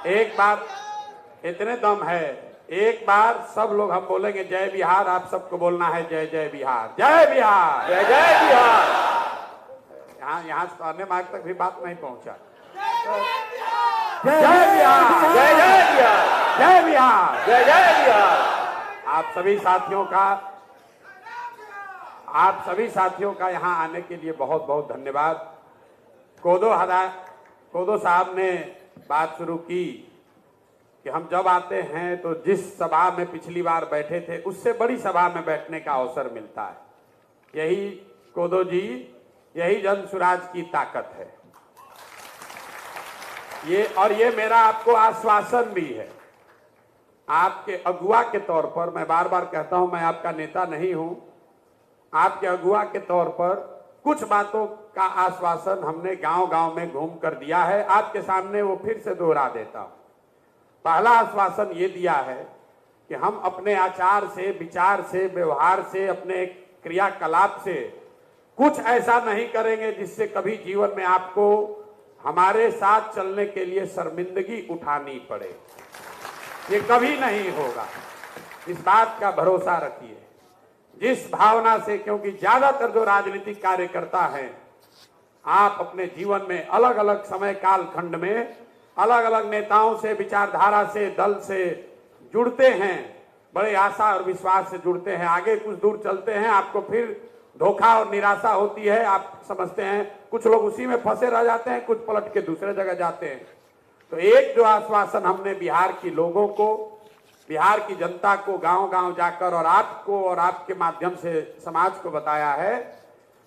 एक बार इतने दम है, एक बार सब लोग हम बोलेंगे जय बिहार, आप सबको बोलना है जय जय बिहार, जय बिहार, जय जय बिहार। यहाँ अन्य मार्ग तक भी बात नहीं पहुंचा। जय बिहार, जय जय बिहार, जय बिहार, जय जय बिहार। आप सभी साथियों का यहाँ आने के लिए बहुत बहुत धन्यवाद। कोदो साहब ने बात शुरू की कि हम जब आते हैं तो जिस सभा में पिछली बार बैठे थे उससे बड़ी सभा में बैठने का अवसर मिलता है। यही कोदो जी, यही जन सुराज की ताकत है। ये मेरा आपको आश्वासन भी है, आपके अगुआ के तौर पर। मैं बार बार कहता हूं मैं आपका नेता नहीं हूं, आपके अगुआ के तौर पर कुछ बातों का आश्वासन हमने गांव गांव में घूम कर दिया है। आपके सामने वो फिर से दोहरा देता हूं। पहला आश्वासन ये दिया है कि हम अपने आचार से, विचार से, व्यवहार से, अपने क्रियाकलाप से कुछ ऐसा नहीं करेंगे जिससे कभी जीवन में आपको हमारे साथ चलने के लिए शर्मिंदगी उठानी पड़े। ये कभी नहीं होगा, इस बात का भरोसा रखिए। जिस भावना से, क्योंकि ज्यादातर जो राजनीतिक कार्यकर्ता हैं, आप अपने जीवन में अलग अलग समय काल खंड में अलग अलग नेताओं से, विचारधारा से, दल से जुड़ते हैं, बड़े आशा और विश्वास से जुड़ते हैं। आगे कुछ दूर चलते हैं, आपको फिर धोखा और निराशा होती है। आप समझते हैं कुछ लोग उसी में फंसे रह जाते हैं, कुछ पलट के दूसरे जगह जाते हैं। तो एक जो आश्वासन हमने बिहार के लोगों को, बिहार की जनता को गांव गांव जाकर और आपको और आपके माध्यम से समाज को बताया है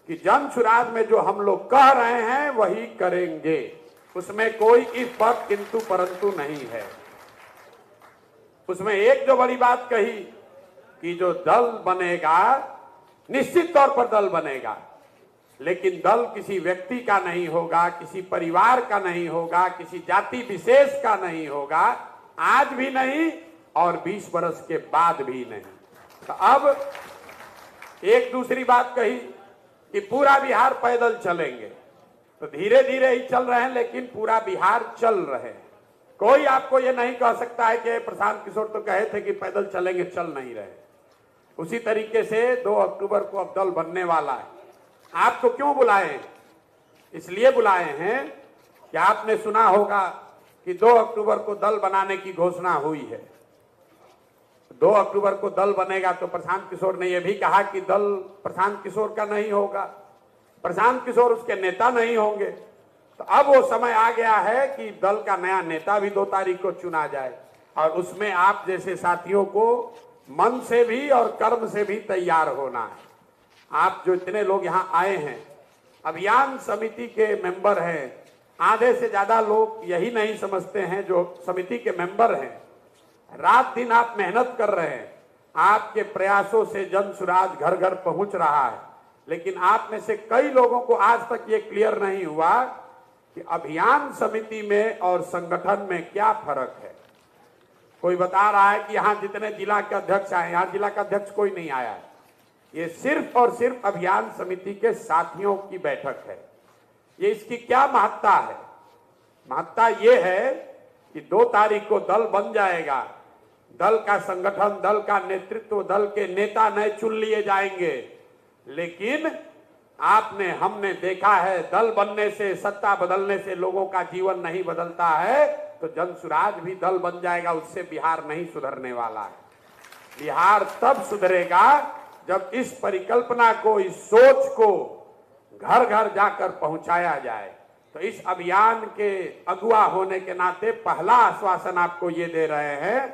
कि जन सुराज में जो हम लोग कह रहे हैं वही करेंगे, उसमें कोई इफ बट किंतु परंतु नहीं है। उसमें एक जो बड़ी बात कही कि जो दल बनेगा, निश्चित तौर पर दल बनेगा, लेकिन दल किसी व्यक्ति का नहीं होगा, किसी परिवार का नहीं होगा, किसी जाति विशेष का नहीं होगा, आज भी नहीं और 20 वर्ष के बाद भी नहीं। तो अब एक दूसरी बात कही कि पूरा बिहार पैदल चलेंगे, तो धीरे धीरे ही चल रहे हैं, लेकिन पूरा बिहार चल रहे हैं। कोई आपको ये नहीं कह सकता है कि प्रशांत किशोर तो कहे थे कि पैदल चलेंगे, चल नहीं रहे। उसी तरीके से 2 अक्टूबर को अब दल बनने वाला है। आपको क्यों बुलाए? इसलिए बुलाए हैं कि आपने सुना होगा कि 2 अक्टूबर को दल बनाने की घोषणा हुई है। 2 अक्टूबर को दल बनेगा तो प्रशांत किशोर ने यह भी कहा कि दल प्रशांत किशोर का नहीं होगा, प्रशांत किशोर उसके नेता नहीं होंगे। तो अब वो समय आ गया है कि दल का नया नेता भी 2 तारीख को चुना जाए, और उसमें आप जैसे साथियों को मन से भी और कर्म से भी तैयार होना है। आप जो इतने लोग यहाँ आए हैं, अभियान समिति के मेंबर हैं, आधे से ज्यादा लोग यही नहीं समझते हैं जो समिति के मेंबर हैं। रात दिन आप मेहनत कर रहे हैं, आपके प्रयासों से जन सुराज घर घर पहुंच रहा है, लेकिन आप में से कई लोगों को आज तक ये क्लियर नहीं हुआ कि अभियान समिति में और संगठन में क्या फर्क है। कोई बता रहा है कि यहाँ जितने जिला के अध्यक्ष आए, यहाँ जिला का अध्यक्ष कोई नहीं आया है। ये सिर्फ और सिर्फ अभियान समिति के साथियों की बैठक है। ये इसकी क्या महत्ता है? महत्ता ये है कि 2 तारीख को दल बन जाएगा, दल का संगठन, दल का नेतृत्व, दल के नेता नए चुन लिए जाएंगे, लेकिन हमने देखा है दल बनने से, सत्ता बदलने से लोगों का जीवन नहीं बदलता है। तो जन सुराज भी दल बन जाएगा, उससे बिहार नहीं सुधरने वाला है। बिहार तब सुधरेगा जब इस परिकल्पना को, इस सोच को घर घर जाकर पहुंचाया जाए। तो इस अभियान के अगुवा होने के नाते पहला आश्वासन आपको ये दे रहे हैं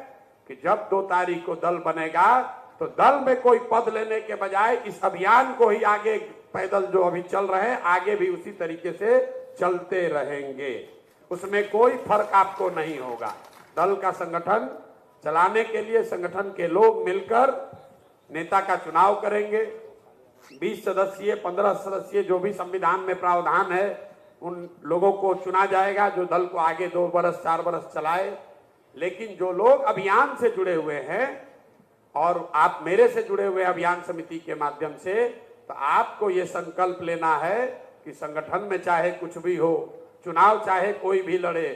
कि जब 2 तारीख को दल बनेगा तो दल में कोई पद लेने के बजाय इस अभियान को ही आगे, पैदल जो अभी चल रहे हैं, आगे भी उसी तरीके से चलते रहेंगे। उसमें कोई फर्क आपको नहीं होगा। दल का संगठन चलाने के लिए संगठन के लोग मिलकर नेता का चुनाव करेंगे। 20 सदस्यीय, 15 सदस्यीय जो भी संविधान में प्रावधान है, उन लोगों को चुना जाएगा जो दल को आगे 2 वर्ष 4 वर्ष चलाए। लेकिन जो लोग अभियान से जुड़े हुए हैं और आप मेरे से जुड़े हुए अभियान समिति के माध्यम से, तो आपको ये संकल्प लेना है कि संगठन में चाहे कुछ भी हो, चुनाव चाहे कोई भी लड़े,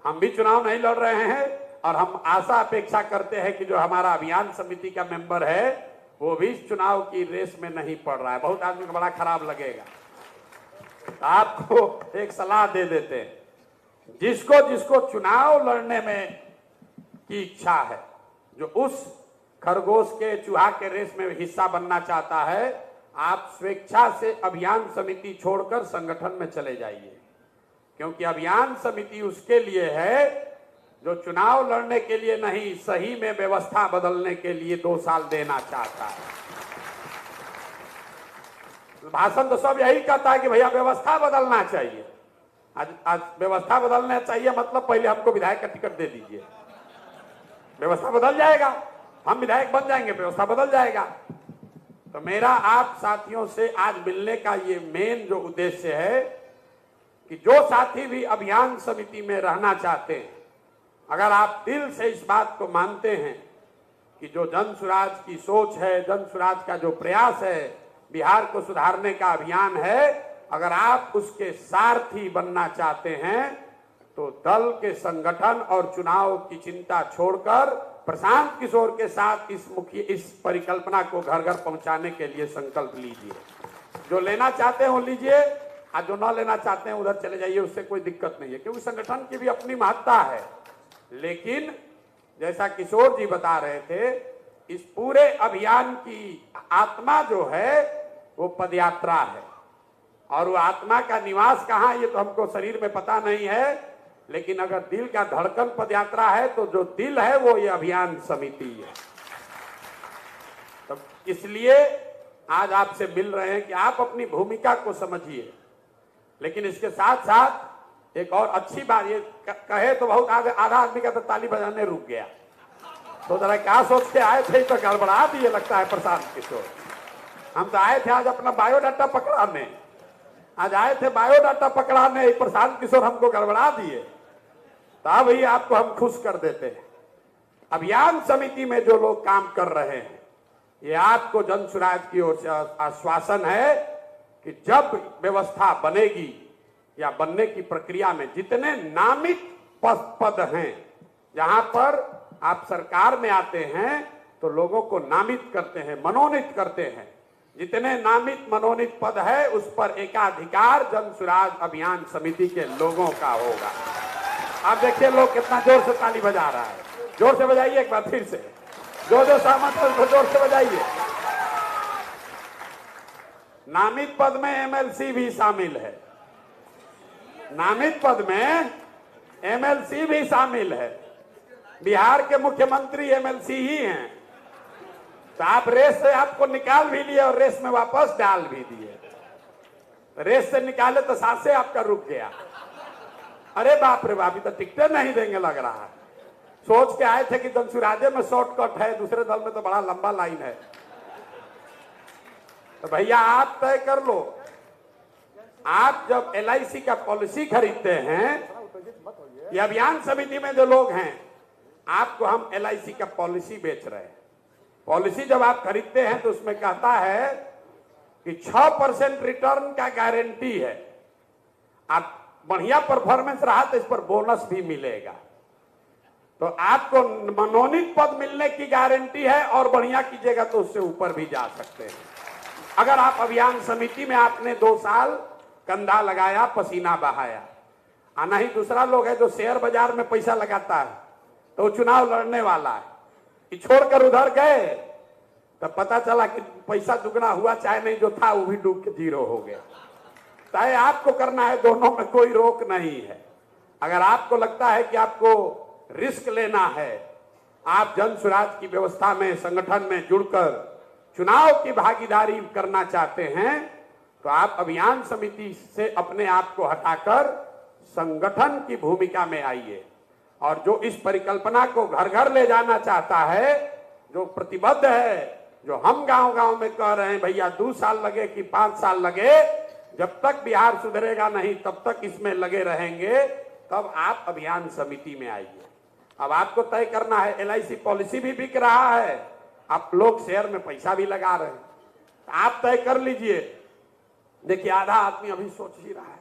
हम भी चुनाव नहीं लड़ रहे हैं और हम आशा अपेक्षा करते हैं कि जो हमारा अभियान समिति का मेंबर है वो भी इस चुनाव की रेस में नहीं पड़ रहा है। बहुत आदमी को बड़ा खराब लगेगा। तो आपको एक सलाह दे देते हैं, जिसको जिसको चुनाव लड़ने में की इच्छा है, जो उस खरगोश के चूहा के रेस में हिस्सा बनना चाहता है, आप स्वेच्छा से अभियान समिति छोड़कर संगठन में चले जाइए, क्योंकि अभियान समिति उसके लिए है जो चुनाव लड़ने के लिए नहीं, सही में व्यवस्था बदलने के लिए 2 साल देना चाहता है। भाषण तो सब यही कहता है कि भैया व्यवस्था बदलना चाहिए। आज व्यवस्था बदलना चाहिए मतलब पहले हमको विधायक का टिकट दे दीजिए, व्यवस्था बदल जाएगा, हम विधायक बन जाएंगे, व्यवस्था बदल जाएगा। तो मेरा आप साथियों से आज मिलने का ये मेन जो उद्देश्य है कि जो साथी भी अभियान समिति में रहना चाहते हैं, अगर आप दिल से इस बात को मानते हैं कि जो जन सुराज की सोच है, जन सुराज का जो प्रयास है, बिहार को सुधारने का अभियान है, अगर आप उसके सारथी बनना चाहते हैं तो दल के संगठन और चुनाव की चिंता छोड़कर प्रशांत किशोर के साथ इस परिकल्पना को घर घर पहुंचाने के लिए संकल्प लीजिए। जो लेना चाहते हैं वो लीजिए, और जो न लेना चाहते हैं उधर चले जाइए, उससे कोई दिक्कत नहीं है, क्योंकि संगठन की भी अपनी महत्ता है। लेकिन जैसा किशोर जी बता रहे थे, इस पूरे अभियान की आत्मा जो है वो पदयात्रा है, और वो आत्मा का निवास कहाँ ये तो हमको शरीर में पता नहीं है, लेकिन अगर दिल का धड़कन पदयात्रा है तो जो दिल है वो ये अभियान समिति है। तो इसलिए आज आपसे मिल रहे हैं कि आप अपनी भूमिका को समझिए, लेकिन इसके साथ साथ एक और अच्छी बात ये कहे तो बहुत आधा आदमी का तो ताली बजाने रुक गया। तो जरा क्या सोच के आए थे तो गड़बड़ा दिए लगता है प्रशांत किशोर। हम तो आए थे आज अपना बायोडाटा पकड़ाने, आज आए थे बायोडाटा पकड़ाने, प्रशांत किशोर हमको गड़बड़ा दिए। तब ही आपको हम खुश कर देते हैं। अभियान समिति में जो लोग काम कर रहे हैं, ये आपको जन सुराज की ओर से आश्वासन है कि जब व्यवस्था बनेगी या बनने की प्रक्रिया में जितने नामित पद हैं, जहां पर आप सरकार में आते हैं तो लोगों को नामित करते हैं, मनोनीत करते हैं, जितने नामित मनोनीत पद है उस पर एकाधिकार जन सुराज अभियान समिति के लोगों का होगा। आप देखिए लोग कितना जोर से ताली बजा रहा है, जोर से बजाइए एक बार फिर से, जो सहमत है उसको जोर से बजाइए। नामित पद में एमएलसी भी शामिल है, नामित पद में एमएलसी भी शामिल है। बिहार के मुख्यमंत्री एमएलसी ही हैं। तो आप रेस से आपको निकाल भी लिए और रेस में वापस डाल भी दिए। रेस से निकाले तो सांसें आपका रुक गया। अरे बाप रे बाप, तो टिकटें नहीं देंगे लग रहा है। सोच के आए थे कि जनसुराजे में शॉर्टकट है, दूसरे दल में तो बड़ा लंबा लाइन है। तो भैया आप तय कर लो, आप जब एलआईसी का पॉलिसी खरीदते हैं, ये अभियान समिति में जो लोग हैं, आपको हम एलआईसी का पॉलिसी बेच रहे हैं। पॉलिसी जब आप खरीदते हैं तो उसमें कहता है कि 6% रिटर्न का गारंटी है। आप बढ़िया परफॉर्मेंस रहा तो इस पर बोनस भी मिलेगा। तो आपको मनोनीत पद मिलने की गारंटी है, और बढ़िया कीजिएगा तो उससे ऊपर भी जा सकते हैं। अगर आप अभियान समिति में आपने 2 साल कंधा लगाया, पसीना बहाया, और नहीं दूसरा लोग है जो शेयर बाजार में पैसा लगाता है तो चुनाव लड़ने वाला है, कि छोड़कर उधर गए तो पता चला कि पैसा दुगना हुआ, चाहे नहीं जो था वो भी डूब के 0 हो गया। तय आपको करना है, दोनों में कोई रोक नहीं है। अगर आपको लगता है कि आपको रिस्क लेना है, आप जन सुराज की व्यवस्था में, संगठन में जुड़कर चुनाव की भागीदारी करना चाहते हैं, तो आप अभियान समिति से अपने आप को हटाकर संगठन की भूमिका में आइए। और जो इस परिकल्पना को घर घर ले जाना चाहता है, जो प्रतिबद्ध है, जो हम गांव गांव में कह रहे हैं भैया 2 साल लगे कि 5 साल लगे, जब तक बिहार सुधरेगा नहीं तब तक इसमें लगे रहेंगे, तब आप अभियान समिति में आइए। अब आपको तय करना है, एलआईसी पॉलिसी भी बिक रहा है, आप लोग शेयर में पैसा भी लगा रहे हैं, आप तय कर लीजिए। देखिए आधा आदमी अभी सोच ही रहा है,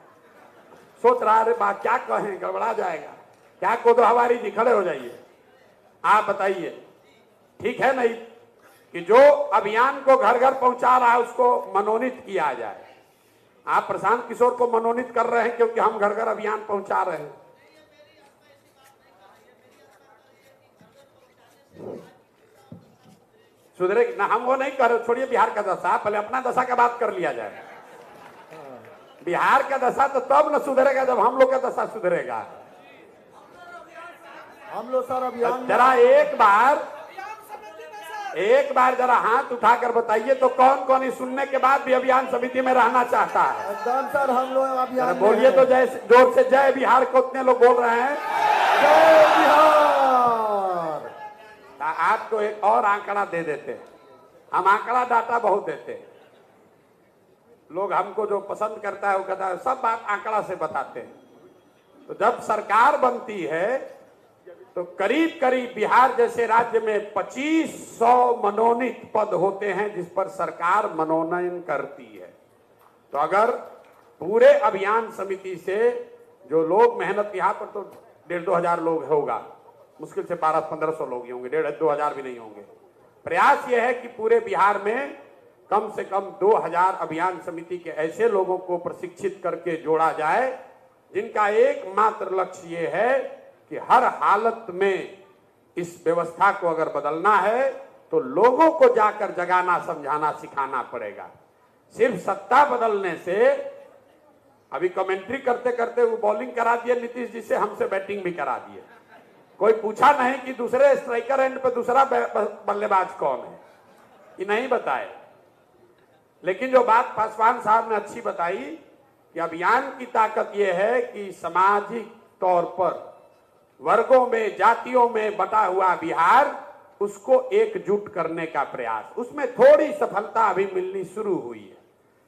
सोच रहा है अरे बा क्या कहें, गड़बड़ा जाएगा। क्या कोदो हवारी जी खड़े हो जाइए, आप बताइए, ठीक है नहीं कि जो अभियान को घर घर पहुंचा रहा है उसको मनोनीत किया जाए। आप प्रशांत किशोर को मनोनीत कर रहे हैं क्योंकि हम घर घर अभियान पहुंचा रहे हैं। सुधरे ना, हम वो नहीं कर रहे, छोड़िए बिहार का दशा, पहले अपना दशा का बात कर लिया जाए। बिहार का दशा तो तब न सुधरेगा जब हम लोग का दशा सुधरेगा। हम लोग सर अभियान जरा एक बार जरा हाथ उठाकर बताइए तो कौन कौन इस सुनने के बाद भी अभियान समिति में रहना चाहता है? एकदम सर, हम लोग अभियान बोलिए तो जय, जोर से जय बिहार को उतने लोग बोल रहे हैं। जय बिहार। आपको एक और आंकड़ा दे देते हैं, हम आंकड़ा डाटा बहुत देते हैं, लोग हमको जो पसंद करता है वो कहता है सब बात आंकड़ा से बताते हैं। तो जब सरकार बनती है तो करीब करीब बिहार जैसे राज्य में 2500 मनोनीत पद होते हैं जिस पर सरकार मनोनयन करती है। तो अगर पूरे अभियान समिति से जो लोग मेहनत, यहाँ पर तो 1,500-2 हजार लोग होगा, मुश्किल से 1200-1500 लोग ही होंगे, 1,500-2 हजार भी नहीं होंगे। प्रयास यह है कि पूरे बिहार में कम से कम 2000 अभियान समिति के ऐसे लोगों को प्रशिक्षित करके जोड़ा जाए जिनका एकमात्र लक्ष्य ये है कि हर हालत में इस व्यवस्था को अगर बदलना है तो लोगों को जाकर जगाना, समझाना, सिखाना पड़ेगा। सिर्फ सत्ता बदलने से, अभी कमेंट्री करते करते वो बॉलिंग करा दिए नीतीश जी से, हमसे बैटिंग भी करा दिए। कोई पूछा नहीं कि दूसरे स्ट्राइकर एंड पे दूसरा बल्लेबाज कौन है, कि नहीं बताए। लेकिन जो बात पासवान साहब ने अच्छी बताई कि अभियान की ताकत यह है कि सामाजिक तौर पर वर्गों में, जातियों में बटा हुआ बिहार, उसको एकजुट करने का प्रयास, उसमें थोड़ी सफलता अभी मिलनी शुरू हुई है।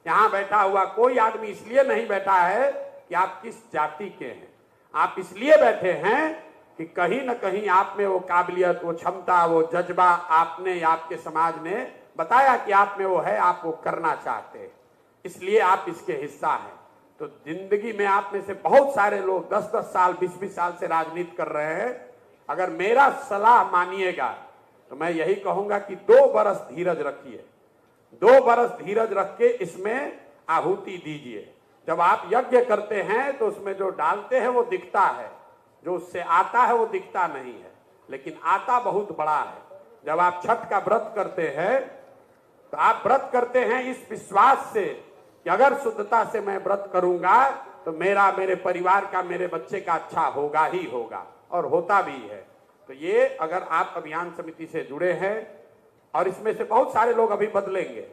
यहां बैठा हुआ कोई आदमी इसलिए नहीं बैठा है कि आप किस जाति के हैं, आप इसलिए बैठे हैं कि कहीं न कहीं आप में वो काबिलियत, वो क्षमता, वो जज्बा आपने, आपके समाज ने बताया कि आप में वो है, आप वो करना चाहते हैं, इसलिए आप इसके हिस्सा हैं। तो जिंदगी में आप में से बहुत सारे लोग 10-10 साल, 20-20 साल से राजनीति कर रहे हैं। अगर मेरा सलाह मानिएगा तो मैं यही कहूंगा कि 2 बरस धीरज रखिए, 2 बरस धीरज रख के इसमें आहुति दीजिए। जब आप यज्ञ करते हैं तो उसमें जो डालते हैं वो दिखता है, जो उससे आता है वो दिखता नहीं है, लेकिन आता बहुत बड़ा है। जब आप छठ का व्रत करते हैं तो आप व्रत करते हैं इस विश्वास से कि अगर शुद्धता से मैं व्रत करूंगा तो मेरा, मेरे परिवार का, मेरे बच्चे का अच्छा होगा ही होगा, और होता भी है। तो ये अगर आप अभियान समिति से जुड़े हैं, और इसमें से बहुत सारे लोग अभी बदलेंगे,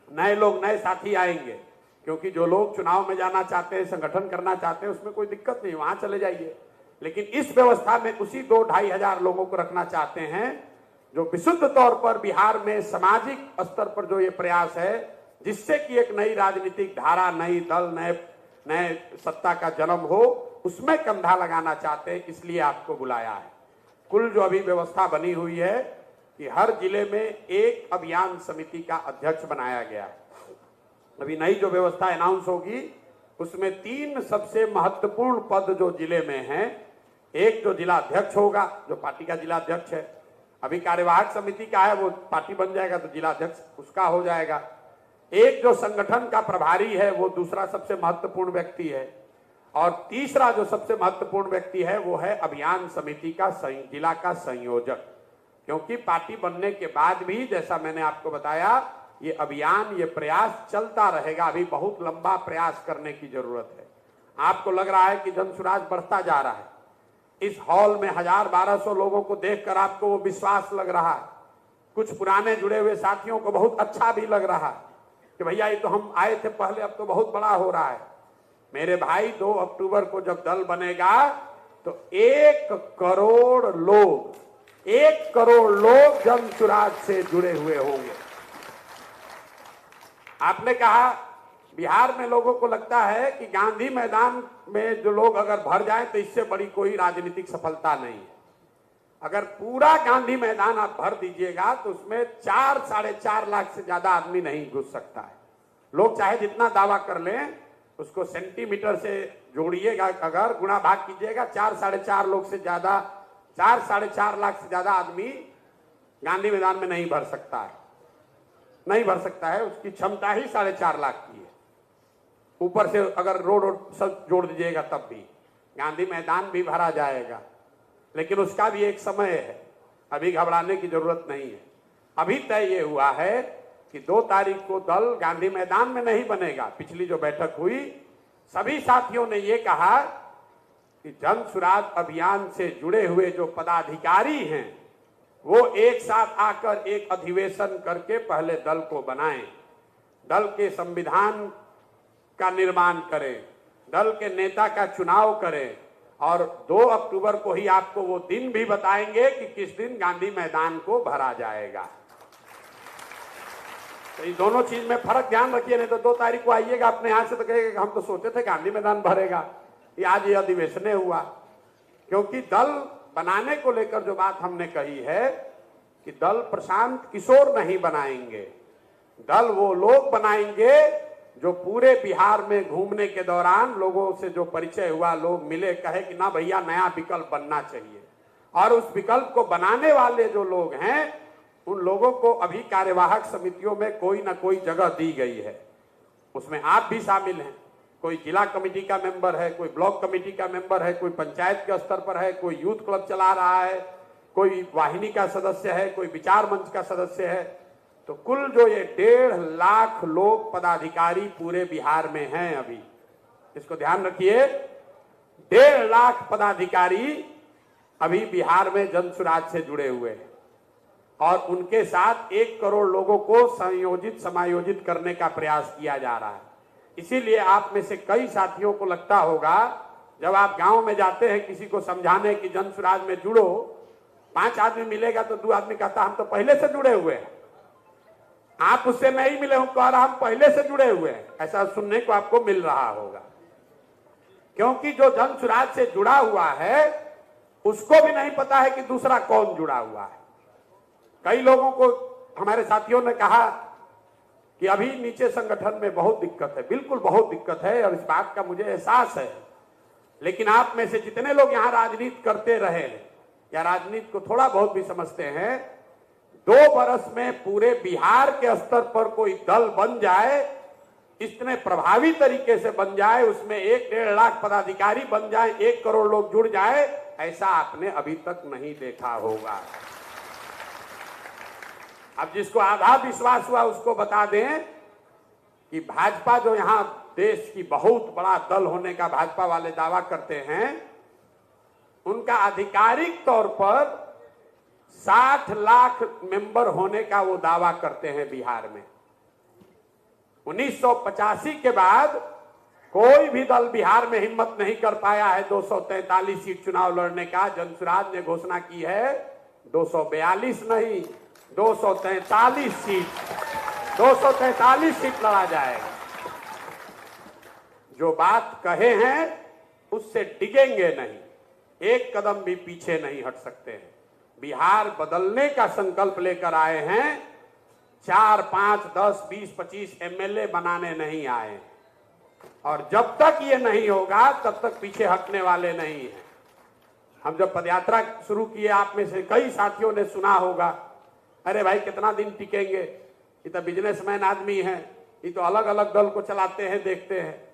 नए लोग, नए साथी आएंगे, क्योंकि जो लोग चुनाव में जाना चाहते हैं, संगठन करना चाहते हैं, उसमें कोई दिक्कत नहीं, वहां चले जाइए। लेकिन इस व्यवस्था में उसी 2-2.5 हजार लोगों को रखना चाहते हैं जो विशुद्ध तौर पर बिहार में सामाजिक स्तर पर जो ये प्रयास है, जिससे कि एक नई राजनीतिक धारा, नई दल, नए सत्ता का जन्म हो, उसमें कंधा लगाना चाहते हैं, इसलिए आपको बुलाया है। कुल जो अभी व्यवस्था बनी हुई है कि हर जिले में एक अभियान समिति का अध्यक्ष बनाया गया है। अभी नई जो व्यवस्था अनाउंस होगी उसमें 3 सबसे महत्वपूर्ण पद जो जिले में हैं, एक जो जिला अध्यक्ष होगा, जो पार्टी का जिला अध्यक्ष है, अभी कार्यवाहक समिति का है, वो पार्टी बन जाएगा तो जिला अध्यक्ष उसका हो जाएगा। एक जो संगठन का प्रभारी है वो दूसरा सबसे महत्वपूर्ण व्यक्ति है, और तीसरा जो सबसे महत्वपूर्ण व्यक्ति है वो है अभियान समिति का जिला का संयोजक। क्योंकि पार्टी बनने के बाद भी, जैसा मैंने आपको बताया, ये अभियान, ये प्रयास चलता रहेगा। अभी बहुत लंबा प्रयास करने की जरूरत है। आपको लग रहा है कि जनसुराज बढ़ता जा रहा है, इस हॉल में 1000-1200 लोगों को देखकर आपको वो विश्वास लग रहा है, कुछ पुराने जुड़े हुए साथियों को बहुत अच्छा भी लग रहा है कि भैया ये तो हम आए थे पहले, अब तो बहुत बड़ा हो रहा है। मेरे भाई 2 अक्टूबर को जब दल बनेगा तो 1 करोड़ लोग जनसुराज से जुड़े हुए होंगे। आपने कहा बिहार में लोगों को लगता है कि गांधी मैदान में जो लोग अगर भर जाएं तो इससे बड़ी कोई राजनीतिक सफलता नहीं है। अगर पूरा गांधी मैदान आप भर दीजिएगा तो उसमें 4-4.5 लाख से ज्यादा आदमी नहीं घुस सकता है। लोग चाहे जितना दावा कर लें, उसको सेंटीमीटर से जोड़िएगा, अगर गुणा भाग कीजिएगा, 4-4.5 लोग से ज्यादा, 4-4.5 लाख से ज्यादा आदमी गांधी मैदान में नहीं भर सकता है, नहीं भर सकता है। उसकी क्षमता ही 4.5 लाख की है। ऊपर से अगर रोड सब जोड़ दीजिएगा तब भी गांधी मैदान भी भरा जाएगा, लेकिन उसका भी एक समय है, अभी घबराने की जरूरत नहीं है। अभी तय ये हुआ है कि 2 तारीख को दल गांधी मैदान में नहीं बनेगा। पिछली जो बैठक हुई, सभी साथियों ने ये कहा कि जन सुराज अभियान से जुड़े हुए जो पदाधिकारी हैं वो एक साथ आकर एक अधिवेशन करके पहले दल को बनाएं, दल के संविधान का निर्माण करें, दल के नेता का चुनाव करें, और 2 अक्टूबर को ही आपको वो दिन भी बताएंगे कि किस दिन गांधी मैदान को भरा जाएगा। तो ये दोनों चीज में फर्क ध्यान रखिए, नहीं तो 2 तारीख को आइएगा अपने यहां से तो कहेगा हम तो सोचे थे गांधी मैदान भरेगा, ये आज ये अधिवेशन हुआ। क्योंकि दल बनाने को लेकर जो बात हमने कही है कि दल प्रशांत किशोर नहीं बनाएंगे, दल वो लोग बनाएंगे जो पूरे बिहार में घूमने के दौरान लोगों से जो परिचय हुआ, लोग मिले, कहे कि ना भैया नया विकल्प बनना चाहिए, और उस विकल्प को बनाने वाले जो लोग हैं उन लोगों को अभी कार्यवाहक समितियों में कोई ना कोई जगह दी गई है। उसमें आप भी शामिल हैं, कोई जिला कमेटी का मेंबर है, कोई ब्लॉक कमेटी का मेंबर है, कोई पंचायत के स्तर पर है, कोई यूथ क्लब चला रहा है, कोई वाहिनी का सदस्य है, कोई विचार मंच का सदस्य है। तो कुल जो ये 1.5 लाख लोग पदाधिकारी पूरे बिहार में हैं अभी, इसको ध्यान रखिए, 1.5 लाख पदाधिकारी अभी बिहार में जन सुराज से जुड़े हुए हैं, और उनके साथ 1 करोड़ लोगों को संयोजित समायोजित करने का प्रयास किया जा रहा है। इसीलिए आप में से कई साथियों को लगता होगा, जब आप गांव में जाते हैं किसी को समझाने की जन सुराज में जुड़ो, 5 आदमी मिलेगा तो 2 आदमी कहता हम तो पहले से जुड़े हुए हैं, आप उससे नहीं मिले हो, कह रहा हम पहले से जुड़े हुए हैं। ऐसा सुनने को आपको मिल रहा होगा, क्योंकि जो जन सुराज से जुड़ा हुआ है उसको भी नहीं पता है कि दूसरा कौन जुड़ा हुआ है। कई लोगों को हमारे साथियों ने कहा कि अभी नीचे संगठन में बहुत दिक्कत है। बिल्कुल बहुत दिक्कत है, और इस बात का मुझे एहसास है, लेकिन आप में से जितने लोग यहाँ राजनीति करते रहे या राजनीति को थोड़ा बहुत भी समझते हैं, 2 बरस में पूरे बिहार के स्तर पर कोई दल बन जाए, इतने प्रभावी तरीके से बन जाए, उसमें 1-1.5 लाख पदाधिकारी बन जाए, 1 करोड़ लोग जुड़ जाए, ऐसा आपने अभी तक नहीं देखा होगा। अब जिसको आधा विश्वास हुआ उसको बता दें कि भाजपा जो यहां देश की बहुत बड़ा दल होने का भाजपा वाले दावा करते हैं, उनका आधिकारिक तौर पर 60 लाख मेंबर होने का वो दावा करते हैं बिहार में। 1985 के बाद कोई भी दल बिहार में हिम्मत नहीं कर पाया है 243 सीट चुनाव लड़ने का। जन सुराज ने घोषणा की है 242 नहीं, 243 सीट, 243 सीट लड़ा जाएगा। जो बात कहे हैं उससे डिगेंगे नहीं, एक कदम भी पीछे नहीं हट सकते हैं। बिहार बदलने का संकल्प लेकर आए हैं, 4, 5, 10, 20, 25 एमएलए बनाने नहीं आए, और जब तक ये नहीं होगा तब तक पीछे हटने वाले नहीं हैं। हम जब पदयात्रा शुरू किए, आप में से कई साथियों ने सुना होगा, अरे भाई कितना दिन टिकेंगे, ये तो बिजनेसमैन आदमी हैं, ये तो अलग अलग दल को चलाते हैं, देखते हैं।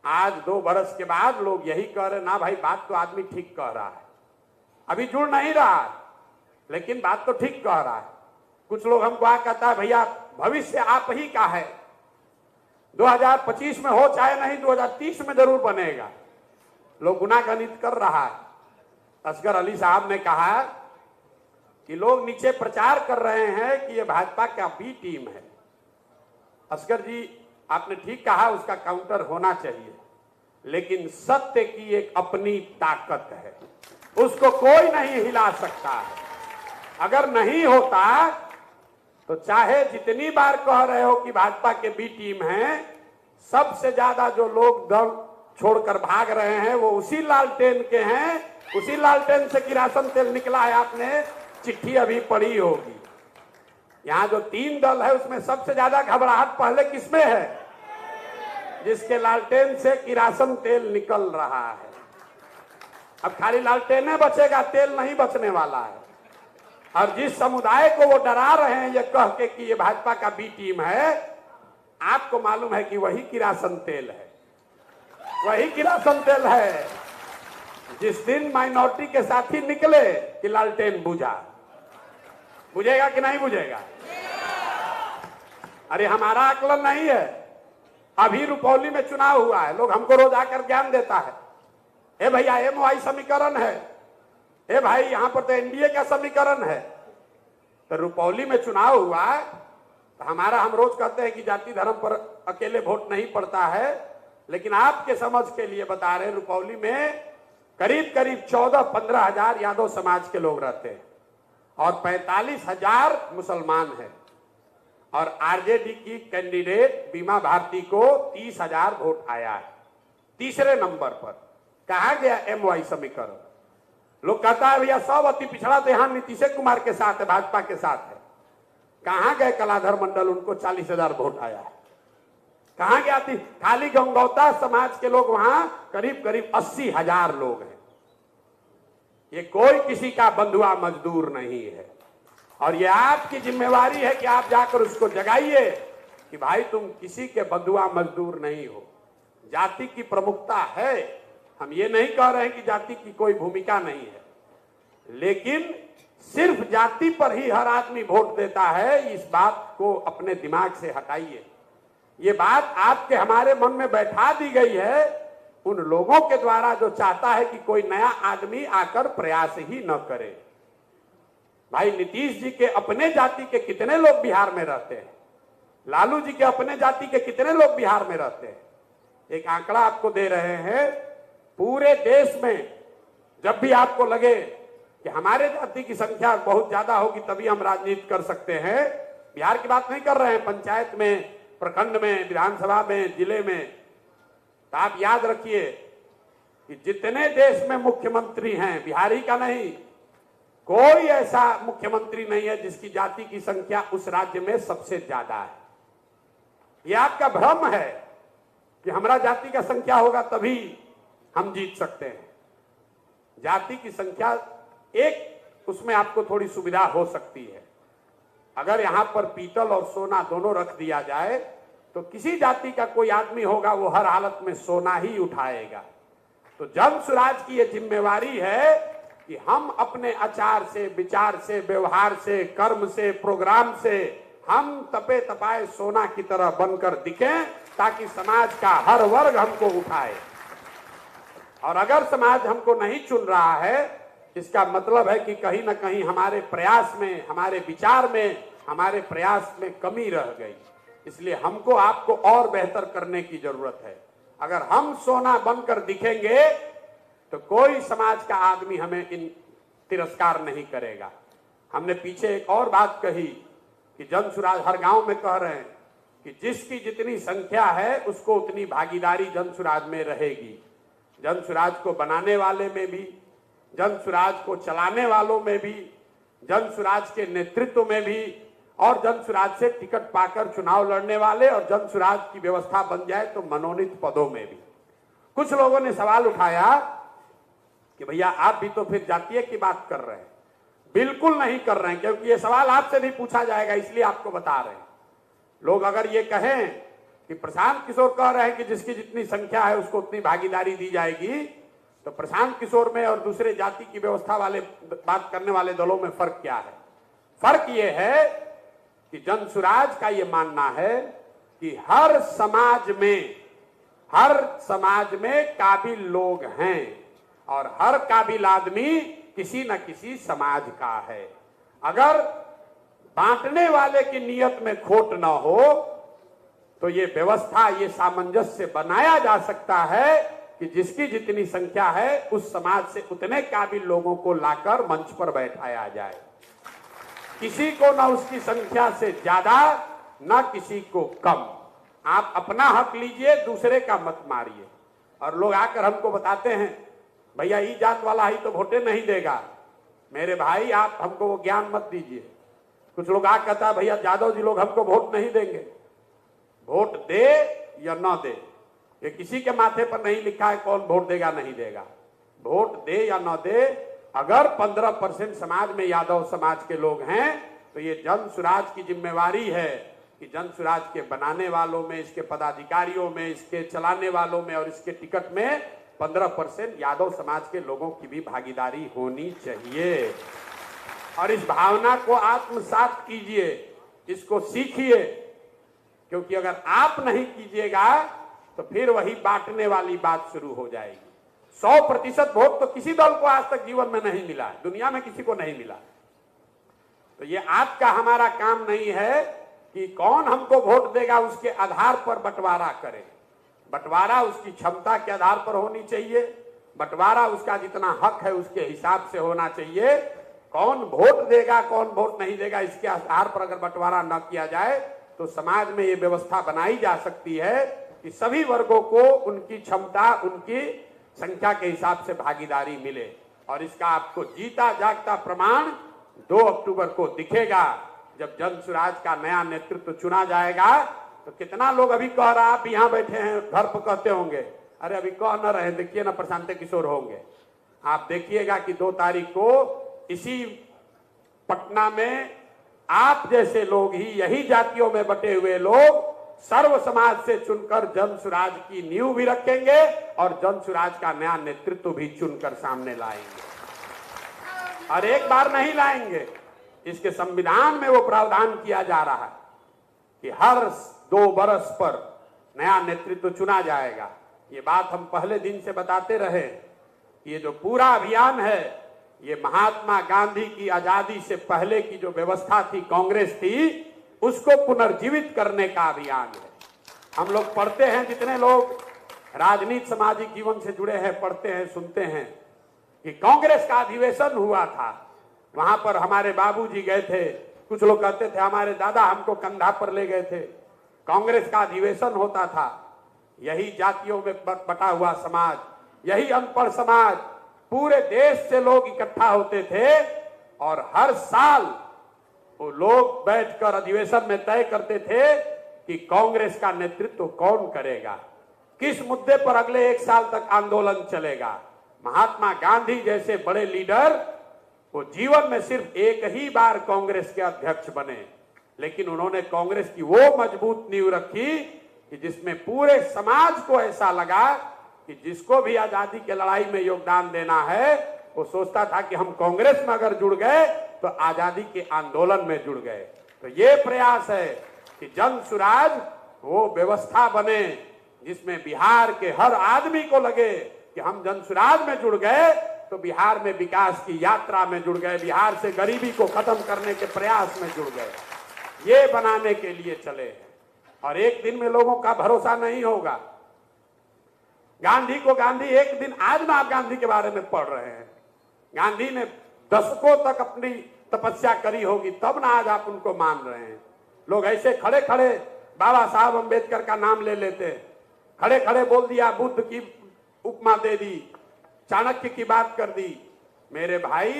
आज 2 बरस के बाद लोग यही कह रहे, ना भाई बात तो आदमी ठीक कह रहा है, अभी जुड़ नहीं रहा लेकिन बात तो ठीक कह रहा है। कुछ लोग हमको आ कहता है भैया भविष्य आप ही का है, 2025 में हो चाहे नहीं, 2030 में जरूर बनेगा। लोग गुनागणित कर रहा है। असगर अली साहब ने कहा कि लोग नीचे प्रचार कर रहे हैं कि ये भाजपा का बी टीम है। असगर जी आपने ठीक कहा, उसका काउंटर होना चाहिए, लेकिन सत्य की एक अपनी ताकत है, उसको कोई नहीं हिला सकता है। अगर नहीं होता तो चाहे जितनी बार कह रहे हो कि भाजपा के बी टीम है, सबसे ज्यादा जो लोग दल छोड़कर भाग रहे हैं वो उसी लालटेन के हैं, उसी लालटेन से किरासन तेल निकला है। आपने चिट्ठी अभी पढ़ी होगी। यहाँ जो 3 दल है उसमें सबसे ज्यादा घबराहट पहले किसमें है? जिसके लालटेन से किरासन तेल निकल रहा है। अब खाली लालटेन बचेगा, तेल नहीं बचने वाला है। और जिस समुदाय को वो डरा रहे हैं ये कह के कि ये भाजपा का बी टीम है, आपको मालूम है कि वही किरासन तेल है, वही किरासन तेल है। जिस दिन माइनॉरिटी के साथी निकले कि लालटेन बुझा, बुझेगा कि नहीं बुझेगा? अरे हमारा आकलन नहीं है। अभी रुपौली में चुनाव हुआ है, लोग हमको रोज आकर ज्ञान देता है, ए भैया MOI समीकरण है, ए भाई यहां पर तो NDA का समीकरण है। तो रुपौली में चुनाव हुआ है तो हम रोज कहते हैं कि जाति धर्म पर अकेले वोट नहीं पड़ता है, लेकिन आपके समझ के लिए बता रहे हैं, रुपौली में करीब करीब 14-15 हजार यादव समाज के लोग रहते हैं और 45,000 मुसलमान हैं। और आरजेडी की कैंडिडेट बीमा भारती को 30,000 वोट आया है, तीसरे नंबर पर। कहा गया MOI समीकरण? लोग कहता है भैया सब अति पिछड़ा तो यहां नीतीश कुमार के साथ है, भाजपा के साथ है। कहां गए कलाधर मंडल, उनको 40,000 वोट आया है। कहां गया थी? खाली गंगौता समाज के लोग वहां करीब करीब 80,000 लोग हैं। ये कोई किसी का बंधुआ मजदूर नहीं है। और ये आपकी जिम्मेवारी है कि आप जाकर उसको जगाइए कि भाई तुम किसी के बंधुआ मजदूर नहीं हो। जाति की प्रमुखता है, हम ये नहीं कह रहे हैं कि जाति की कोई भूमिका नहीं है, लेकिन सिर्फ जाति पर ही हर आदमी वोट देता है, इस बात को अपने दिमाग से हटाइए। ये बात आपके हमारे मन में बैठा दी गई है उन लोगों के द्वारा जो चाहता है कि कोई नया आदमी आकर प्रयास ही न करे। भाई नीतीश जी के अपने जाति के कितने लोग बिहार में रहते हैं? लालू जी के अपने जाति के कितने लोग बिहार में रहते हैं? एक आंकड़ा आपको दे रहे हैं, पूरे देश में जब भी आपको लगे कि हमारे जाति की संख्या बहुत ज्यादा होगी तभी हम राजनीति कर सकते हैं, बिहार की बात नहीं कर रहे हैं, पंचायत में, प्रखंड में, विधानसभा में, जिले में, तो आप याद रखिए कि जितने देश में मुख्यमंत्री हैं, बिहारी का नहीं, कोई ऐसा मुख्यमंत्री नहीं है जिसकी जाति की संख्या उस राज्य में सबसे ज्यादा है। यह आपका भ्रम है कि हमारा जाति का संख्या होगा तभी हम जीत सकते हैं। जाति की संख्या एक, उसमें आपको थोड़ी सुविधा हो सकती है। अगर यहां पर पीतल और सोना दोनों रख दिया जाए तो किसी जाति का कोई आदमी होगा वो हर हालत में सोना ही उठाएगा। तो जन स्वराज की यह जिम्मेवारी है कि हम अपने आचार से, विचार से, व्यवहार से, कर्म से, प्रोग्राम से हम तपे तपाए सोना की तरह बनकर दिखें ताकि समाज का हर वर्ग हमको उठाए। और अगर समाज हमको नहीं चुन रहा है, इसका मतलब है कि कहीं ना कहीं हमारे प्रयास में, हमारे विचार में, हमारे प्रयास में कमी रह गई। इसलिए हमको आपको और बेहतर करने की जरूरत है। अगर हम सोना बनकर दिखेंगे तो कोई समाज का आदमी हमें तिरस्कार नहीं करेगा। हमने पीछे एक और बात कही कि जन स्वराज हर गांव में कह रहे हैं कि जिसकी जितनी संख्या है उसको उतनी भागीदारी जन स्वराज में रहेगी। जन स्वराज को बनाने वाले में भी, जन स्वराज को चलाने वालों में भी, जन स्वराज के नेतृत्व में भी, और जन स्वराज से टिकट पाकर चुनाव लड़ने वाले और जन स्वराज की व्यवस्था बन जाए तो मनोनीत पदों में भी। कुछ लोगों ने सवाल उठाया कि भैया आप भी तो फिर जातीय की बात कर रहे हैं। बिल्कुल नहीं कर रहे हैं, क्योंकि ये सवाल आपसे भी पूछा जाएगा, इसलिए आपको बता रहे हैं। लोग अगर ये कहें कि प्रशांत किशोर कह रहे हैं कि जिसकी जितनी संख्या है उसको उतनी भागीदारी दी जाएगी, तो प्रशांत किशोर में और दूसरे जाति की व्यवस्था वाले बात करने वाले दलों में फर्क क्या है? फर्क ये है कि जन स्वराज का ये मानना है कि हर समाज में काबिल लोग हैं और हर काबिल आदमी किसी न किसी समाज का है। अगर बांटने वाले की नियत में खोट न हो तो ये व्यवस्था, ये सामंजस्य बनाया जा सकता है कि जिसकी जितनी संख्या है उस समाज से उतने काबिल लोगों को लाकर मंच पर बैठाया जाए। किसी को ना उसकी संख्या से ज्यादा, ना किसी को कम। आप अपना हक लीजिए, दूसरे का मत मारिए। और लोग आकर हमको बताते हैं भैया ई जात वाला ही तो वोटे नहीं देगा। मेरे भाई आप हमको वो ज्ञान मत दीजिए। कुछ लोग आ कहता है भैया यादव जी लोग हमको वोट नहीं देंगे। वोट दे या ना दे, ये किसी के माथे पर नहीं लिखा है कौन वोट देगा नहीं देगा। वोट दे या न दे, अगर 15% समाज में यादव समाज के लोग हैं तो ये जन सुराज की जिम्मेवारी है कि जन सुराज के बनाने वालों में, इसके पदाधिकारियों में, इसके चलाने वालों में और इसके टिकट में 15% यादव समाज के लोगों की भी भागीदारी होनी चाहिए। और इस भावना को आत्मसात कीजिए, इसको सीखिए, क्योंकि अगर आप नहीं कीजिएगा तो फिर वही बांटने वाली बात शुरू हो जाएगी। 100% वोट तो किसी दल को आज तक जीवन में नहीं मिला, दुनिया में किसी को नहीं मिला। तो ये आपका हमारा काम नहीं है कि कौन हमको वोट देगा उसके आधार पर बंटवारा करें। बंटवारा उसकी क्षमता के आधार पर होनी चाहिए, बंटवारा उसका जितना हक है उसके हिसाब से होना चाहिए। कौन वोट देगा कौन वोट नहीं देगा इसके आधार पर अगर बंटवारा न किया जाए तो समाज में ये व्यवस्था बनाई जा सकती है कि सभी वर्गों को उनकी क्षमता, उनकी संख्या के हिसाब से भागीदारी मिले। और इसका आपको जीता जागता प्रमाण 2 अक्टूबर को दिखेगा जब जन सुराज का नया नेतृत्व चुना जाएगा। तो कितना लोग अभी कह रहा, आप यहाँ बैठे हैं घर पर कहते होंगे अरे अभी कह न रहे, देखिए ना प्रशांत किशोर होंगे। आप देखिएगा कि 2 तारीख को इसी पटना में आप जैसे लोग ही, यही जातियों में बटे हुए लोग सर्व समाज से चुनकर जन सुराज की नींव भी रखेंगे और जन सुराज का नया नेतृत्व भी चुनकर सामने लाएंगे। और एक बार नहीं लाएंगे, इसके संविधान में वो प्रावधान किया जा रहा है कि हर 2 बरस पर नया नेतृत्व चुना जाएगा। ये बात हम पहले दिन से बताते रहे। ये जो पूरा अभियान है ये महात्मा गांधी की आजादी से पहले की जो व्यवस्था थी, कांग्रेस थी, उसको पुनर्जीवित करने का अभियान है। हम लोग पढ़ते हैं, जितने लोग राजनीति सामाजिक जीवन से जुड़े हैं, पढ़ते हैं, सुनते हैं कि कांग्रेस का अधिवेशन हुआ था, वहां पर हमारे बाबूजी गए थे, कुछ लोग कहते थे हमारे दादा हमको कंधा पर ले गए थे। कांग्रेस का अधिवेशन होता था, यही जातियों में बटा हुआ समाज, यही अनपढ़ समाज, पूरे देश से लोग इकट्ठा होते थे और हर साल वो लोग बैठकर अधिवेशन में तय करते थे कि कांग्रेस का नेतृत्व कौन करेगा, किस मुद्दे पर अगले 1 साल तक आंदोलन चलेगा। महात्मा गांधी जैसे बड़े लीडर वो जीवन में सिर्फ एक ही बार कांग्रेस के अध्यक्ष बने, लेकिन उन्होंने कांग्रेस की वो मजबूत नींव रखी कि जिसमें पूरे समाज को ऐसा लगा कि जिसको भी आजादी की लड़ाई में योगदान देना है वो सोचता था कि हम कांग्रेस में अगर जुड़ गए तो आजादी के आंदोलन में जुड़ गए। तो ये प्रयास है कि जन सुराज वो व्यवस्था बने जिसमें बिहार के हर आदमी को लगे कि हम जन सुराज में जुड़ गए तो बिहार में विकास की यात्रा में जुड़ गए, बिहार से गरीबी को खत्म करने के प्रयास में जुड़ गए। ये बनाने के लिए चले हैं और एक दिन में लोगों का भरोसा नहीं होगा। गांधी को गांधी एक दिन, आज ना आप गांधी के बारे में पढ़ रहे हैं, गांधी ने दशकों तक अपनी तपस्या करी होगी तब ना आज आप उनको मान रहे हैं। लोग ऐसे खड़े खड़े बाबा साहब अम्बेडकर का नाम ले लेते, खड़े खड़े बोल दिया, बुद्ध की उपमा दे दी, चाणक्य की बात कर दी। मेरे भाई,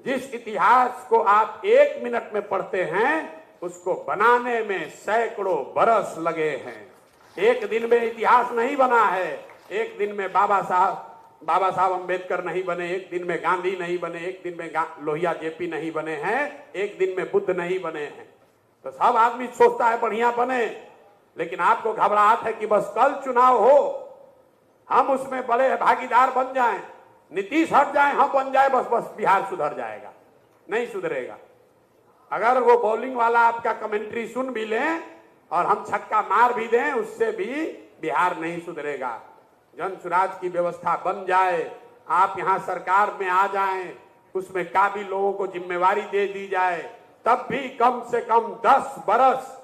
जिस इतिहास को आप 1 मिनट में पढ़ते हैं उसको बनाने में सैकड़ों बरस लगे हैं। एक दिन में इतिहास नहीं बना है, एक दिन में बाबा साहब अम्बेडकर नहीं बने, एक दिन में गांधी नहीं बने, एक दिन में लोहिया जेपी नहीं बने हैं, एक दिन में बुद्ध नहीं बने हैं। तो सब आदमी सोचता है बढ़िया बने, लेकिन आपको घबराहट है कि बस कल चुनाव हो, हम उसमें बड़े भागीदार बन जाएं, नीतीश हट जाएं, हम बन जाए, बस बिहार सुधर जाएगा। नहीं सुधरेगा। अगर वो बॉलिंग वाला आपका कमेंट्री सुन भी लें और हम छक्का मार भी दें, उससे भी बिहार नहीं सुधरेगा। जन सुराज की व्यवस्था बन जाए, आप यहाँ सरकार में आ जाएं, उसमें काबिल लोगों को जिम्मेवारी दे दी जाए, तब भी कम से कम 10 बरस,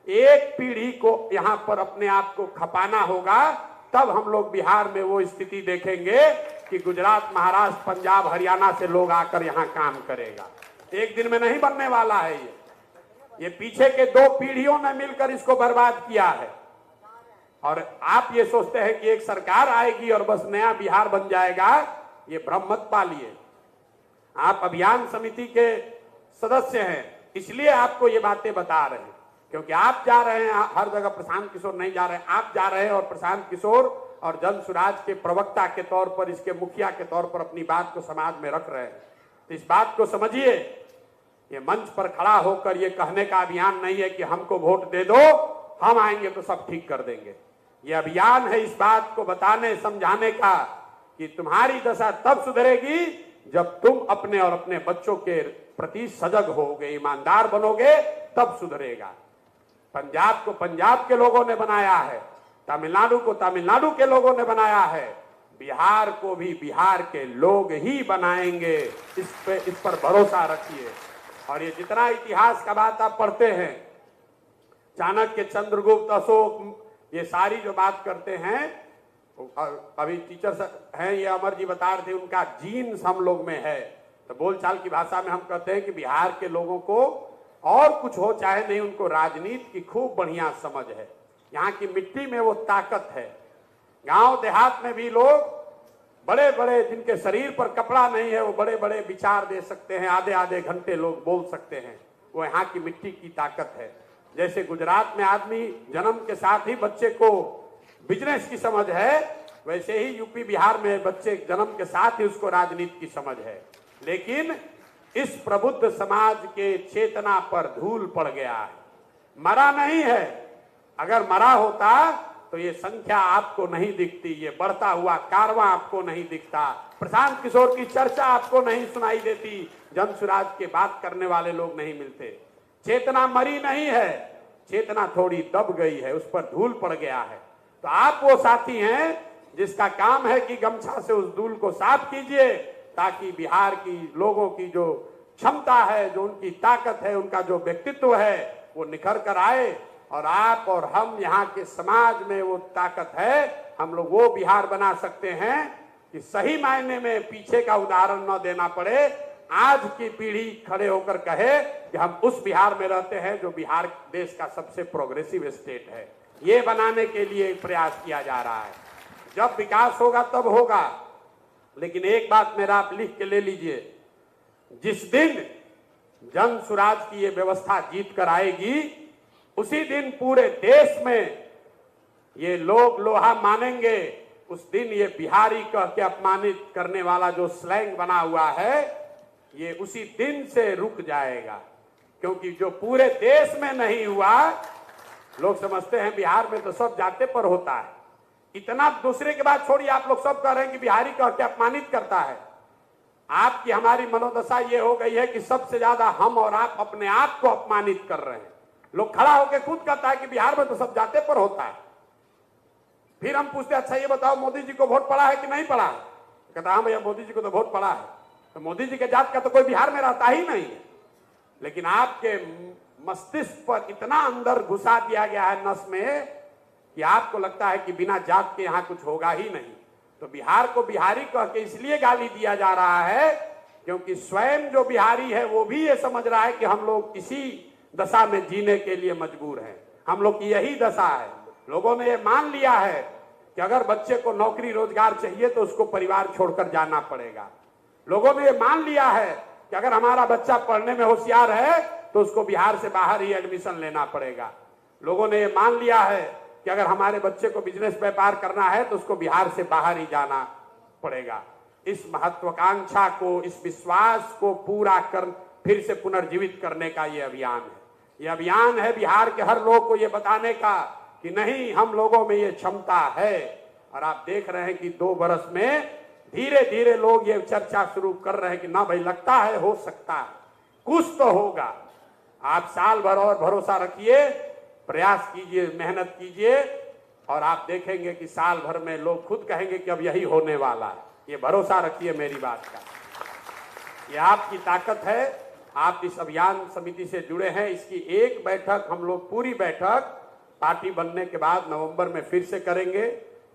एक पीढ़ी को यहाँ पर अपने आप को खपाना होगा। तब हम लोग बिहार में वो स्थिति देखेंगे कि गुजरात, महाराष्ट्र, पंजाब, हरियाणा से लोग आकर यहाँ काम करेगा। एक दिन में नहीं बनने वाला है ये पीछे के 2 पीढ़ियों ने मिलकर इसको बर्बाद किया है। और आप ये सोचते हैं कि एक सरकार आएगी और बस नया बिहार बन जाएगा, ये भ्रम मत पालिए। आप अभियान समिति के सदस्य हैं, इसलिए आपको ये बातें बता रहे हैं क्योंकि आप जा रहे हैं हर जगह, प्रशांत किशोर नहीं जा रहे हैं, आप जा रहे हैं और प्रशांत किशोर और जन सुराज के प्रवक्ता के तौर पर, इसके मुखिया के तौर पर अपनी बात को समाज में रख रहे हैं। तो इस बात को समझिए, ये मंच पर खड़ा होकर ये कहने का अभियान नहीं है कि हमको वोट दे दो, हम आएंगे तो सब ठीक कर देंगे। ये अभियान है इस बात को बताने समझाने का कि तुम्हारी दशा तब सुधरेगी जब तुम अपने और अपने बच्चों के प्रति सजग होगे, ईमानदार बनोगे, तब सुधरेगा। पंजाब को पंजाब के लोगों ने बनाया है, तमिलनाडु को तमिलनाडु के लोगों ने बनाया है, बिहार को भी बिहार के लोग ही बनाएंगे। इस पर भरोसा रखिए। और ये जितना इतिहास का बात आप पढ़ते हैं, चाणक्य, चंद्रगुप्त, अशोक, ये सारी जो बात करते हैं, अभी टीचर्स हैं ये अमर जी बता रहे थे, उनका जीन्स हम लोग में है। तो बोलचाल की भाषा में हम कहते हैं कि बिहार के लोगों को और कुछ हो चाहे नहीं, उनको राजनीति की खूब बढ़िया समझ है। यहाँ की मिट्टी में वो ताकत है। गांव देहात में भी लोग बड़े बड़े, जिनके शरीर पर कपड़ा नहीं है, वो बड़े बड़े विचार दे सकते हैं, आधे आधे घंटे लोग बोल सकते हैं। वो यहाँ की मिट्टी की ताकत है। जैसे गुजरात में आदमी जन्म के साथ ही बच्चे को बिजनेस की समझ है, वैसे ही यूपी बिहार में बच्चे जन्म के साथ ही उसको राजनीति की समझ है। लेकिन इस प्रबुद्ध समाज के चेतना पर धूल पड़ गया है, मरा नहीं है। अगर मरा होता तो ये संख्या आपको नहीं दिखती, ये बढ़ता हुआ कारवां आपको नहीं दिखता, प्रशांत किशोर की चर्चा आपको नहीं सुनाई देती, जन सुराज के बात करने वाले लोग नहीं मिलते। चेतना मरी नहीं है, चेतना थोड़ी दब गई है, उस पर धूल पड़ गया है। तो आप वो साथी हैं जिसका काम है कि गमछा से उस धूल को साफ कीजिए, ताकि बिहार की लोगों की जो क्षमता है, जो उनकी ताकत है, उनका जो व्यक्तित्व है, वो निखर कर आए। और आप और हम यहाँ के समाज में वो ताकत है, हम लोग वो बिहार बना सकते हैं कि सही मायने में पीछे का उदाहरण न देना पड़े। आज की पीढ़ी खड़े होकर कहे कि हम उस बिहार में रहते हैं जो बिहार देश का सबसे प्रोग्रेसिव स्टेट है। ये बनाने के लिए प्रयास किया जा रहा है। जब विकास होगा तब होगा। लेकिन एक बात मेरा आप लिख के ले लीजिए, जिस दिन जन सुराज की ये व्यवस्था जीत कर आएगी, उसी दिन पूरे देश में ये लोग लोहा मानेंगे। उस दिन ये बिहारी कह के अपमानित करने वाला जो स्लैंग बना हुआ है, ये उसी दिन से रुक जाएगा। क्योंकि जो पूरे देश में नहीं हुआ, लोग समझते हैं बिहार में तो सब जाते पर होता है। इतना दूसरे के बाद छोड़िए, आप लोग सब कह रहे हैं कि बिहारी कह के अपमानित करता है। आपकी हमारी मनोदशा ये हो गई है कि सबसे ज्यादा हम और आप अपने आप को अपमानित कर रहे हैं। लोग खड़ा होकर खुद कहता है कि बिहार में तो सब जाते पर होता है। फिर हम पूछते अच्छा ये बताओ मोदी जी को वोट पड़ा है कि नहीं पड़ा है? कहता हाँ भैया मोदी जी को तो वोट पड़ा है। तो मोदी जी के जात का तो कोई बिहार में रहता ही नहीं है। लेकिन आपके मस्तिष्क पर इतना अंदर घुसा दिया गया है नस में कि आपको लगता है कि बिना जात के यहाँ कुछ होगा ही नहीं। तो बिहार को बिहारी कह के इसलिए गाली दिया जा रहा है क्योंकि स्वयं जो बिहारी है वो भी ये समझ रहा है कि हम लोग इसी दशा में जीने के लिए मजबूर हैं। हम लोग की यही दशा है। लोगों ने ये मान लिया है कि अगर बच्चे को नौकरी रोजगार चाहिए तो उसको परिवार छोड़कर जाना पड़ेगा। लोगों ने ये मान लिया है कि अगर हमारा बच्चा पढ़ने में होशियार है तो उसको बिहार से बाहर ही एडमिशन लेना पड़ेगा। लोगों ने ये मान लिया है कि अगर हमारे बच्चे को बिजनेस व्यापार करना है तो उसको बिहार से बाहर ही जाना पड़ेगा। इस महत्वाकांक्षा को, इस विश्वास को पूरा कर फिर से पुनर्जीवित करने का ये अभियान है। ये अभियान है बिहार के हर लोग को ये बताने का कि नहीं, हम लोगों में ये क्षमता है। और आप देख रहे हैं कि 2 बरस में धीरे धीरे लोग ये चर्चा शुरू कर रहे हैं कि ना भाई लगता है हो सकता है, कुछ तो होगा। आप साल भर और भरोसा रखिए, प्रयास कीजिए, मेहनत कीजिए और आप देखेंगे कि साल भर में लोग खुद कहेंगे कि अब यही होने वाला है। ये भरोसा रखिए मेरी बात का। ये आपकी ताकत है। आप इस अभियान समिति से जुड़े हैं। इसकी एक बैठक हम लोग, पूरी बैठक पार्टी बनने के बाद नवंबर में फिर से करेंगे,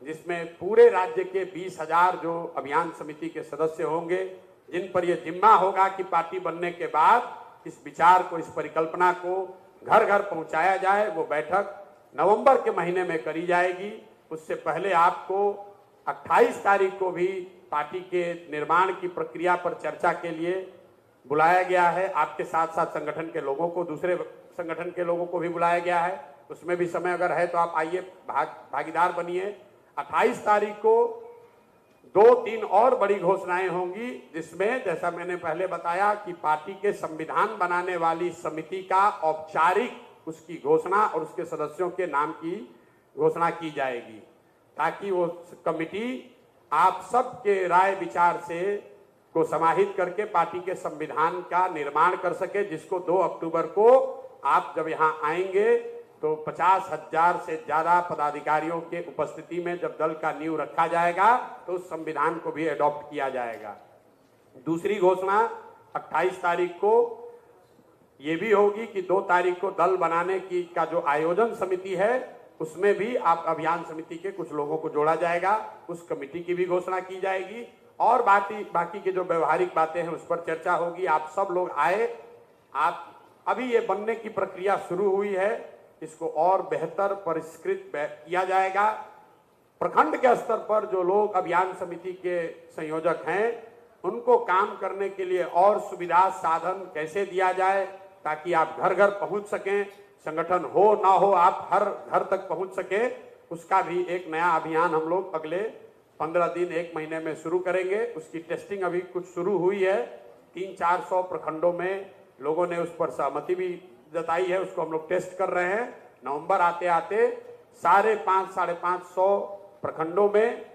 जिसमें पूरे राज्य के 20,000 जो अभियान समिति के सदस्य होंगे, जिन पर यह जिम्मा होगा कि पार्टी बनने के बाद इस विचार को, इस परिकल्पना को घर घर पहुंचाया जाए। वो बैठक नवंबर के महीने में करी जाएगी। उससे पहले आपको 28 तारीख को भी पार्टी के निर्माण की प्रक्रिया पर चर्चा के लिए बुलाया गया है। आपके साथ साथ संगठन के लोगों को, दूसरे संगठन के लोगों को भी बुलाया गया है। उसमें भी समय अगर है तो आप आइए, भागीदार बनिए। 28 तारीख को 2-3 और बड़ी घोषणाएं होंगी, जिसमें जैसा मैंने पहले बताया कि पार्टी के संविधान बनाने वाली समिति का औपचारिक उसकी घोषणा और उसके सदस्यों के नाम की घोषणा की जाएगी, ताकि वो कमिटी आप सबके राय विचार से को समाहित करके पार्टी के संविधान का निर्माण कर सके, जिसको 2 अक्टूबर को आप जब यहां आएंगे तो 50,000 से ज्यादा पदाधिकारियों के उपस्थिति में जब दल का नींव रखा जाएगा तो उस संविधान को भी एडॉप्ट किया जाएगा। दूसरी घोषणा 28 तारीख को ये भी होगी कि 2 तारीख को दल बनाने की का जो आयोजन समिति है उसमें भी आप अभियान समिति के कुछ लोगों को जोड़ा जाएगा, उस कमेटी की भी घोषणा की जाएगी और बाकी की जो व्यवहारिक बातें हैं उस पर चर्चा होगी। आप सब लोग आए। आप अभी ये बनने की प्रक्रिया शुरू हुई है, इसको और बेहतर परिष्कृत किया जाएगा। प्रखंड के स्तर पर जो लोग अभियान समिति के संयोजक हैं उनको काम करने के लिए और सुविधा साधन कैसे दिया जाए, ताकि आप घर घर पहुंच सकें, संगठन हो ना हो आप हर घर तक पहुंच सके, उसका भी एक नया अभियान हम लोग अगले 15 दिन 1 महीने में शुरू करेंगे। उसकी टेस्टिंग अभी कुछ शुरू हुई है। 300-400 प्रखंडों में लोगों ने उस पर सहमति भी जताई है, उसको हम लोग टेस्ट कर रहे हैं। नवंबर आते आते साढ़े 500 प्रखंडों में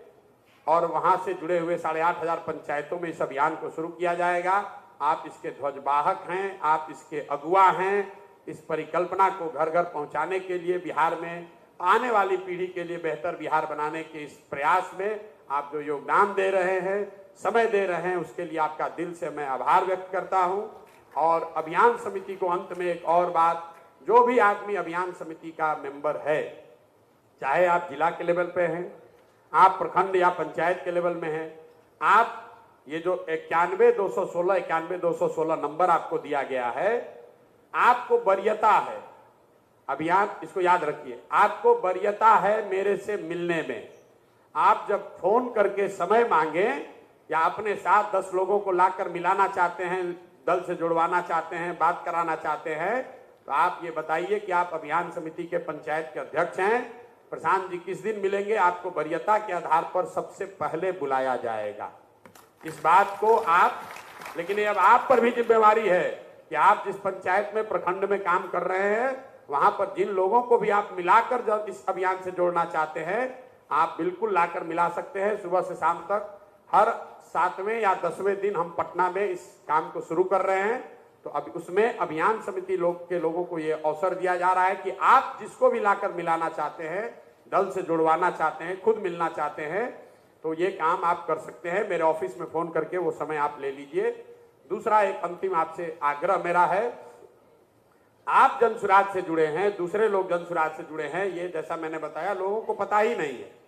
और वहां से जुड़े हुए 8,500 पंचायतों में इस अभियान को शुरू किया जाएगा। आप इसके ध्वजवाहक हैं, आप इसके अगुवा हैं। इस परिकल्पना को घर घर पहुंचाने के लिए, बिहार में आने वाली पीढ़ी के लिए बेहतर बिहार बनाने के इस प्रयास में आप जो योगदान दे रहे हैं, समय दे रहे हैं, उसके लिए आपका दिल से मैं आभार व्यक्त करता हूं। और अभियान समिति को अंत में एक और बात, जो भी आदमी अभियान समिति का मेंबर है, चाहे आप जिला के लेवल पे हैं, आप प्रखंड या पंचायत के लेवल में हैं, आप ये जो 91-216 नंबर आपको दिया गया है, आपको वरीयता है। अभियान, इसको याद रखिए, आपको वरीयता है मेरे से मिलने में। आप जब फोन करके समय मांगे या अपने साथ 10 लोगों को लाकर मिलाना चाहते हैं, दल से जुड़वाना चाहते हैं, बात कराना चाहते हैं, तो आप ये बताइए कि आप अभियान समिति के पंचायत के अध्यक्ष हैं, प्रशांत जी किस दिन मिलेंगे, आपको वरीयता के आधार पर सबसे पहले बुलाया जाएगा। इस बात को आप, लेकिन ये अब आप पर भी जिम्मेवारी है कि आप जिस पंचायत में, प्रखंड में काम कर रहे हैं, वहां पर जिन लोगों को भी आप मिलाकर जब इस अभियान से जोड़ना चाहते हैं, आप बिल्कुल लाकर मिला सकते हैं। सुबह से शाम तक हर 7वें या 10वें दिन हम पटना में इस काम को शुरू कर रहे हैं। तो अब उसमें अभियान समिति के लोगों को ये अवसर दिया जा रहा है कि आप जिसको भी लाकर मिलाना चाहते हैं, दल से जुड़वाना चाहते हैं, खुद मिलना चाहते हैं, तो ये काम आप कर सकते हैं। मेरे ऑफिस में फोन करके वो समय आप ले लीजिए। दूसरा एक अंतिम आपसे आग्रह मेरा है, आप जनसुराज से जुड़े हैं, दूसरे लोग जनसुराज से जुड़े हैं, ये जैसा मैंने बताया लोगों को पता ही नहीं है।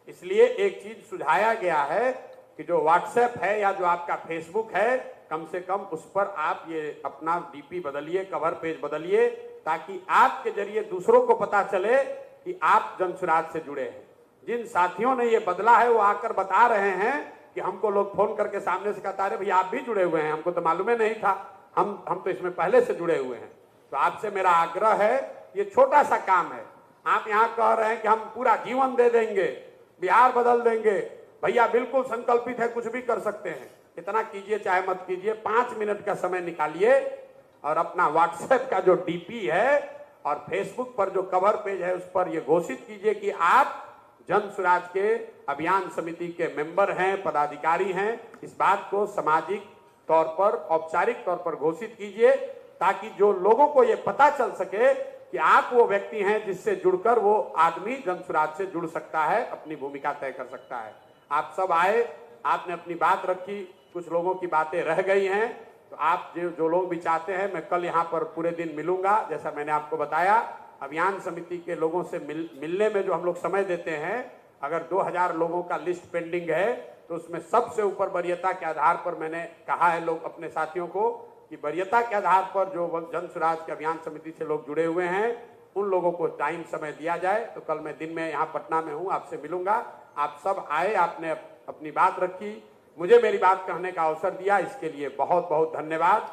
इसलिए एक चीज सुझाया गया है कि जो व्हाट्सएप है या जो आपका फेसबुक है, कम से कम उस पर आप ये अपना डीपी बदलिए, कवर पेज बदलिए, ताकि आपके जरिए दूसरों को पता चले कि आप जनसुराज से जुड़े हैं। जिन साथियों ने ये बदला है वो आकर बता रहे हैं कि हमको लोग फोन करके सामने से कहता है, भैया आप भी जुड़े हुए हैं, हमको तो मालूम ही नहीं था, हम तो इसमें पहले से जुड़े हुए हैं। तो आपसे मेरा आग्रह है, ये छोटा सा काम है। आप यहाँ कह रहे हैं कि हम पूरा जीवन दे देंगे, बिहार बदल देंगे, भैया बिल्कुल संकल्पित है, कुछ भी कर सकते हैं। इतना कीजिए चाहे मत कीजिए, 5 मिनट का समय निकालिए और अपना व्हाट्सएप का जो डीपी है और फेसबुक पर जो कवर पेज है उस पर यह घोषित कीजिए कि आप जनसुराज के अभियान समिति के मेंबर हैं, पदाधिकारी हैं। इस बात को सामाजिक तौर पर, औपचारिक तौर पर घोषित कीजिए, ताकि जो लोगों को ये पता चल सके कि आप वो व्यक्ति हैं जिससे जुड़कर वो आदमी जनसुराज से जुड़ सकता है, अपनी भूमिका तय कर सकता है। आप सब आए, आपने अपनी बात रखी, कुछ लोगों की बातें रह गई हैं, तो आप जो लोग भी चाहते हैं, मैं कल यहाँ पर पूरे दिन मिलूंगा। जैसा मैंने आपको बताया, अभियान समिति के लोगों से मिलने में जो हम लोग समय देते हैं, अगर 2000 लोगों का लिस्ट पेंडिंग है तो उसमें सबसे ऊपर वरीयता के आधार पर मैंने कहा है लोग अपने साथियों को कि वरीयता के आधार पर जो जनसुराज के अभियान समिति से लोग जुड़े हुए हैं उन लोगों को टाइम समय दिया जाए। तो कल मैं दिन में यहाँ पटना में हूँ, आपसे मिलूंगा। आप सब आए, आपने अपनी बात रखी, मुझे मेरी बात कहने का अवसर दिया, इसके लिए बहुत बहुत धन्यवाद।